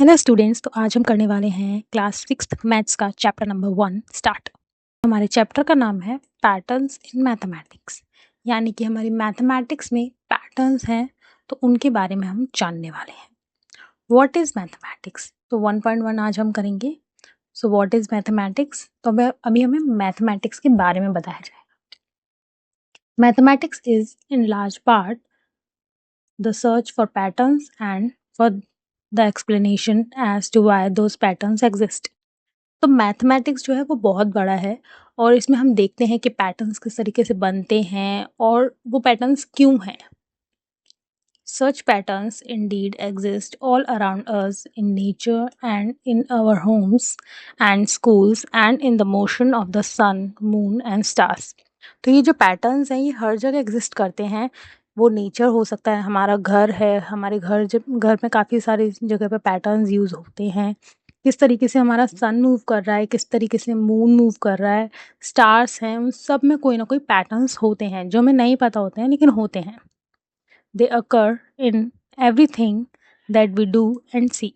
Hello students, तो आज हम करने वाले हैं क्लास 6th मैथ्स का चैप्टर नंबर 1 स्टार्ट। हमारे चैप्टर का नाम है पैटर्न्स इन मैथमेटिक्स, यानी कि हमारी मैथमेटिक्स में पैटर्न्स हैं तो उनके बारे में हम जानने वाले हैं। What is mathematics? तो 1.1 आज हम करेंगे। So what is mathematics? तो अभी हमें मैथमेटिक्स के बारे में बताया जाएगा। Mathematics is in large part the search for patterns and for the explanation as to why those patterns exist। तो मैथमेटिक्स जो है वो बहुत बड़ा है और इसमें हम देखते हैं कि पैटर्न्स किस तरीके से बनते हैं और वो पैटर्न्स क्यों हैं। Such patterns indeed exist all around us in nature and in our homes and schools and in the motion of the sun, moon and stars। तो ये जो पैटर्न्स हैं ये हर जगह एग्जिस्ट करते हैं। वो नेचर हो सकता है, हमारा घर है, हमारे घर में काफ़ी सारी जगह पे पैटर्न्स यूज़ होते हैं। किस तरीके से हमारा सन मूव कर रहा है, किस तरीके से मून मूव कर रहा है, स्टार्स हैं, उन सब में कोई ना कोई पैटर्न्स होते हैं जो हमें नहीं पता होते हैं लेकिन होते हैं। They occur in everything that we do and see।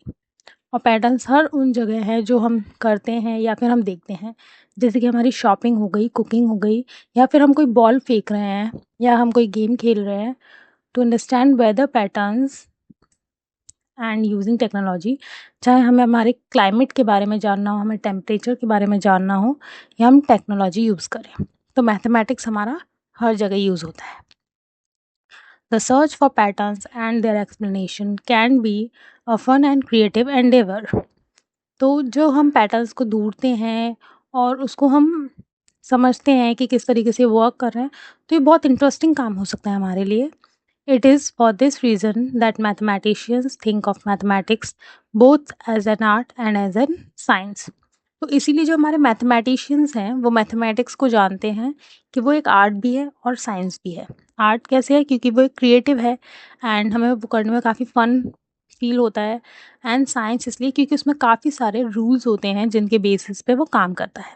और पैटर्न्स हर उन जगह है जो हम करते हैं या फिर हम देखते हैं, जैसे कि हमारी शॉपिंग हो गई, कुकिंग हो गई, या फिर हम कोई बॉल फेंक रहे हैं या हम कोई गेम खेल रहे हैं। To understand weather patterns and using technology, चाहे हमें हमारे क्लाइमेट के बारे में जानना हो, हमें टेम्परेचर के बारे में जानना हो, या हम टेक्नोलॉजी यूज़ करें, तो मैथमेटिक्स हमारा हर जगह यूज़ होता है। The search for patterns and their explanation can be a fun and creative endeavor। तो जो हम पैटर्न्स को ढूंढते हैं और उसको हम समझते हैं कि किस तरीके से वर्क कर रहे हैं, तो ये बहुत इंटरेस्टिंग काम हो सकता है हमारे लिए। It is for this reason that mathematicians think of mathematics both as an art and as an science। तो इसीलिए जो हमारे मैथमेटिशियंस हैं वो मैथमेटिक्स को जानते हैं कि वो एक आर्ट भी है और साइंस भी है। आर्ट कैसे है? क्योंकि वो एक क्रिएटिव है एंड हमें वो करने में काफ़ी फ़न फील होता है। एंड साइंस इसलिए क्योंकि उसमें काफ़ी सारे रूल्स होते हैं जिनके बेसिस पे वो काम करता है।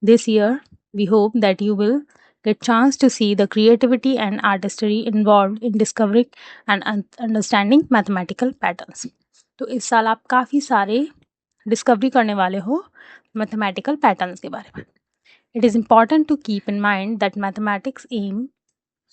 This year, we hope that you will get chance to see the creativity and artistry involved in discovering and understanding mathematical patterns। तो इस साल आप काफ़ी सारे डिस्कवरी करने वाले हो मैथमेटिकल पैटर्न्स के बारे में। It is important to keep in mind that mathematics aim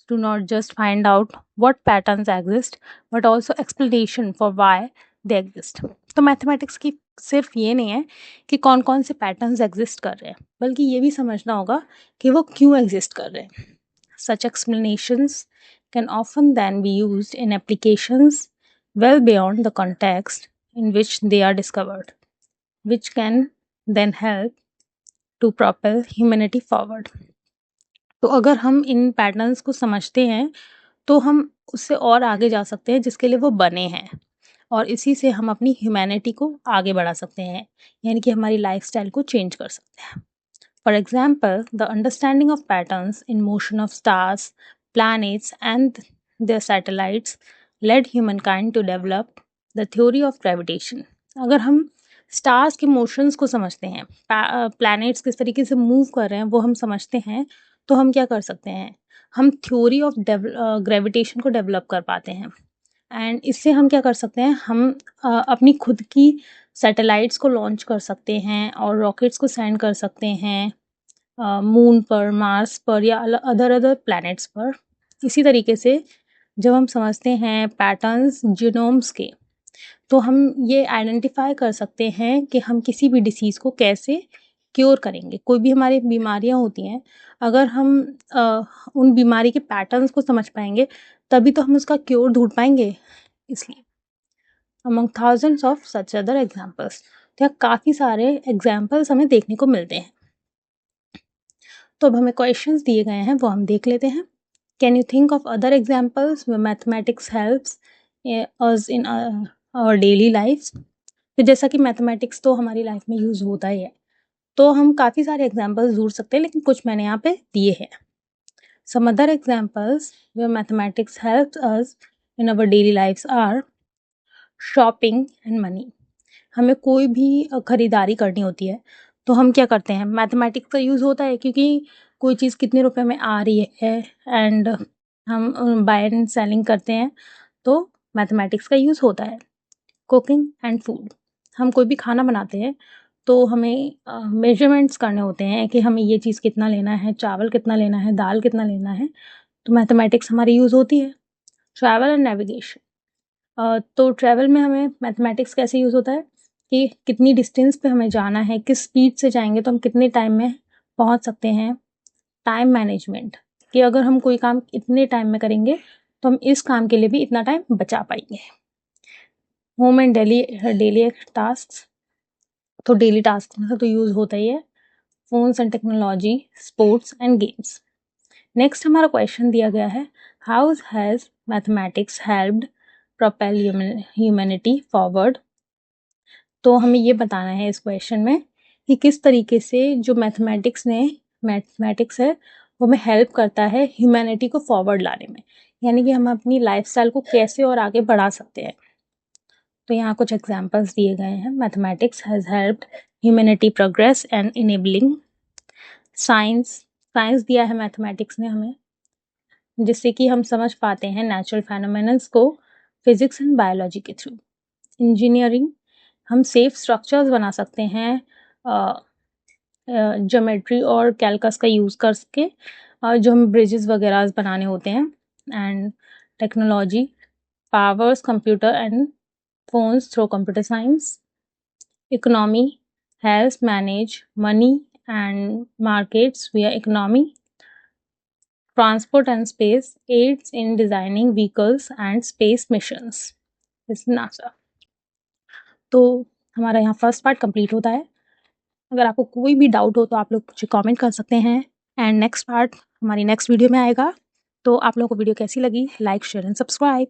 to not just find out what patterns exist but also explanation for why they exist। तो मैथमेटिक्स की सिर्फ ये नहीं है कि कौन कौन से पैटर्न्स एग्जिस्ट कर रहे हैं, बल्कि ये भी समझना होगा कि वो क्यों एग्जिस्ट कर रहे हैं। Such explanations can often then be used in applications well beyond the context in which they are discovered, which can then help to propel humanity forward। तो अगर हम इन पैटर्न्स को समझते हैं तो हम उससे और आगे जा सकते हैं जिसके लिए वो बने हैं, और इसी से हम अपनी ह्यूमैनिटी को आगे बढ़ा सकते हैं, यानी कि हमारी लाइफस्टाइल को चेंज कर सकते हैं। For example, the understanding of patterns in motion of stars, planets and their satellites led humankind to develop the theory of gravitation. अगर हम स्टार्स के मोशंस को समझते हैं, प्लैनेट्स किस तरीके से मूव कर रहे हैं वो हम समझते हैं, तो हम क्या कर सकते हैं, हम थ्योरी ऑफ ग्रेविटेशन को डेवलप कर पाते हैं। एंड इससे हम क्या कर सकते हैं, हम अपनी खुद की सैटेलाइट्स को लॉन्च कर सकते हैं और रॉकेट्स को सेंड कर सकते हैं मून पर, मार्स पर या अदर प्लैनेट्स पर। इसी तरीके से जब हम समझते हैं पैटर्न्स जीनोम्स के, तो हम ये आइडेंटिफाई कर सकते हैं कि हम किसी भी डिसीज़ को कैसे क्योर करेंगे। कोई भी हमारी बीमारियां होती हैं, अगर हम उन बीमारी के पैटर्न्स को समझ पाएंगे तभी तो हम उसका क्योर ढूंढ पाएंगे। इसलिए among thousands of such other examples, तो यहाँ काफ़ी सारे एग्जाम्पल्स हमें देखने को मिलते हैं। तो अब हमें क्वेश्चंस दिए गए हैं वो हम देख लेते हैं। Can you think of other examples where mathematics helps us in our daily life? तो जैसा कि मैथमेटिक्स तो हमारी लाइफ में यूज़ होता ही है, तो हम काफ़ी सारे एग्जाम्पल्स ढूंढ सकते हैं, लेकिन कुछ मैंने यहाँ पे दिए हैं। Some other examples where mathematics helps us in our daily lifes are shopping and money. हमें कोई भी खरीदारी करनी होती है तो हम क्या करते हैं, मैथमेटिक्स का यूज़ होता है, क्योंकि कोई चीज़ कितने रुपए में आ रही है एंड हम बाय एंड सेलिंग करते हैं, तो मैथमेटिक्स का यूज़ होता है। कुकिंग एंड फूड, हम कोई भी खाना बनाते हैं तो हमें मेजरमेंट्स करने होते हैं कि हमें ये चीज़ कितना लेना है, चावल कितना लेना है, दाल कितना लेना है, तो मैथमेटिक्स हमारी यूज़ होती है। ट्रैवल एंड नेविगेशन, तो ट्रैवल में हमें मैथमेटिक्स कैसे यूज़ होता है कि कितनी डिस्टेंस पे हमें जाना है, किस स्पीड से जाएंगे तो हम कितने टाइम में पहुंच सकते हैं। टाइम मैनेजमेंट, कि अगर हम कोई काम इतने टाइम में करेंगे तो हम इस काम के लिए भी इतना टाइम बचा पाएंगे। होम एंड डेली टास्क, तो डेली टास्क में तो यूज़ होता ही है। Phones and technology, sports and games. Next हमारा क्वेश्चन दिया गया है, how has mathematics helped propel humanity forward. तो हमें ये बताना है इस क्वेश्चन में कि किस तरीके से जो मैथमेटिक्स है वो हमें हेल्प करता है ह्यूमैनिटी को फॉरवर्ड लाने में, यानी कि हम अपनी लाइफस्टाइल को कैसे और आगे बढ़ा सकते हैं। तो यहाँ कुछ एग्जांपल्स दिए गए हैं। Mathematics has helped humanity progress and enabling science दिया है मैथमेटिक्स ने हमें, जिससे कि हम समझ पाते हैं नेचुरल फेनोमेनन्स को फिजिक्स एंड बायोलॉजी के थ्रू। इंजीनियरिंग, हम सेफ स्ट्रक्चर्स बना सकते हैं ज्योमेट्री और कैलकस का यूज़ करके, जो हम ब्रिजेस वगैरह बनाने होते हैं। And technology, powers computer and phones through computer science. Economy, helps manage money and markets via economy. Transport and space, aids in designing vehicles and space missions. This is NASA. तो हमारा यहाँ first part complete होता है। अगर आपको कोई भी doubt हो तो आप लोग मुझे कमेंट कर सकते हैं। एंड नेक्स्ट पार्ट हमारी नेक्स्ट वीडियो में आएगा। तो आप लोगों को वीडियो कैसी लगी, लाइक शेयर एंड सब्सक्राइब।